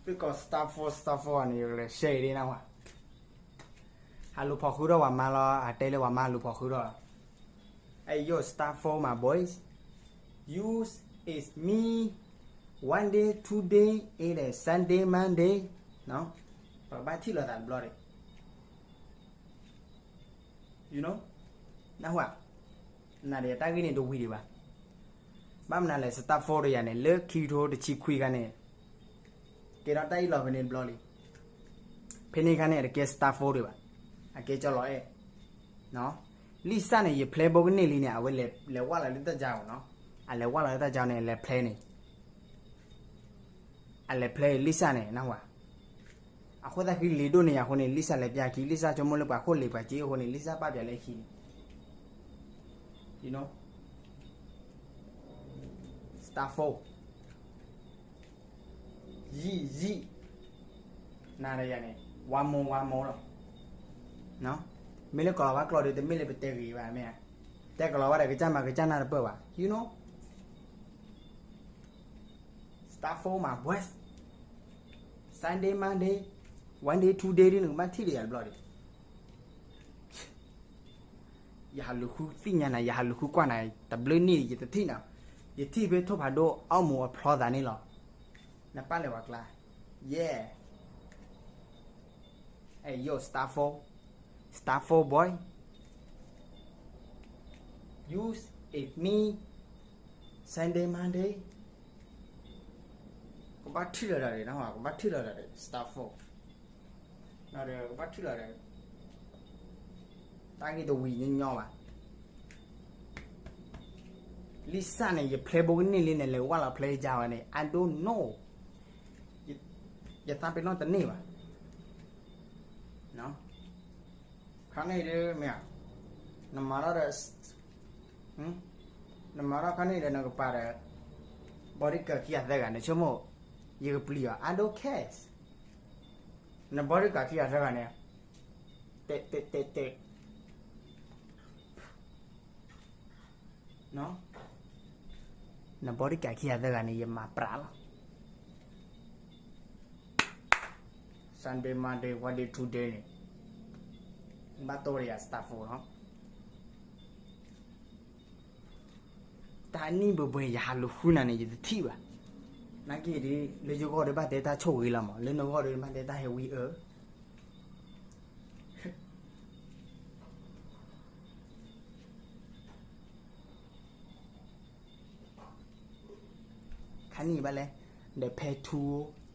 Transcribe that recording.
because stuff for နေလေ share နေတော့ဟာလူဖော်ခူတော့ဝါမလာအတဲလေဝါမလူဖော်ခူတော့Hey yo, start for my boys. Use is me. One day, 2 day, it is Sunday, Monday. No? But by till that bloody. You know? Now what? Now they are tagging into video. Bam na le start for the yane. Look, keto the cheap quick ane. Get out the love in bloody. Penny can get start for the one. I get your lawyer. No?Lisa เนี่ย play ဘုတ်နေလေးเนี่ยအဝဲလေဝါလာလေးတက်ကြအောင်နော်အလေဝါလာတက်ကြအောင်เนี่ยလေ play နေအလေ play Lisa เนี่ยနော်ဟာအခုတည်းကလီဒိုနေရခုနေ Lisa လေပြခီ Lisa ချမလို့ပါခုလေပါကြီးခုနေ Lisa ပပြလေခီ you know star 4yi နားရရနေ one more တော့နော်မင်းလည်းကော်လာကလော်တွေမင်းလည်းပဲတဲကြီးပါမင်းတဲကော်လာကကြမ်းမှာကြမ်းနာတော့ပါ you know start for my boys Sunday Monday 1 day 2 day ဒီမှာထိရဘလော်ဒီရဟလူခုသိညာနာရဟလူခုကွာနာတဘလနီရတတိနာရတိပဲထုတ်ပါတော့အောက်မောဖလော်တာနေလောနပါလေဝကလာ yeah hey yo start for boy use it me Sunday Monday ကိုဘာထီလာတယ်နော်ကိုဘာထီလာတယ် start for နော်တယ်ကိုဘာထီလာတယ်တာကြီးတော့ဝီညောပါ Lisa နဲ့ play ဘုတ်နေလေးနဲ့လေဝါလာ play ကြပါနဲ့ I don't know ရတာပဲတော့တနေပါနော်ခါနေတယ်မြတ်နမရရနမရခါနေတယ်နော်ပါရဘော်ဒီကခီရတဲ့ကနေချမို့ရေပလီယာ I don't care နဘော်ဒီကခီရတဲ့ကနေတက်နော်နဘော်ဒီကခီရတဲ့ကနေရမှာပရာလား Sunday Monday 1 day 2 day ဘာတော်ရ start for နော်တာနီဘဘရဟာလူခုနာနေရတိပါနာကြီးဒီလေကြောကောဘာဒေတာချုပ်ဝေးလာမလဲနော်ကောဒီမှာဒေတာဟဲဝီခဏီပါလေ the pay to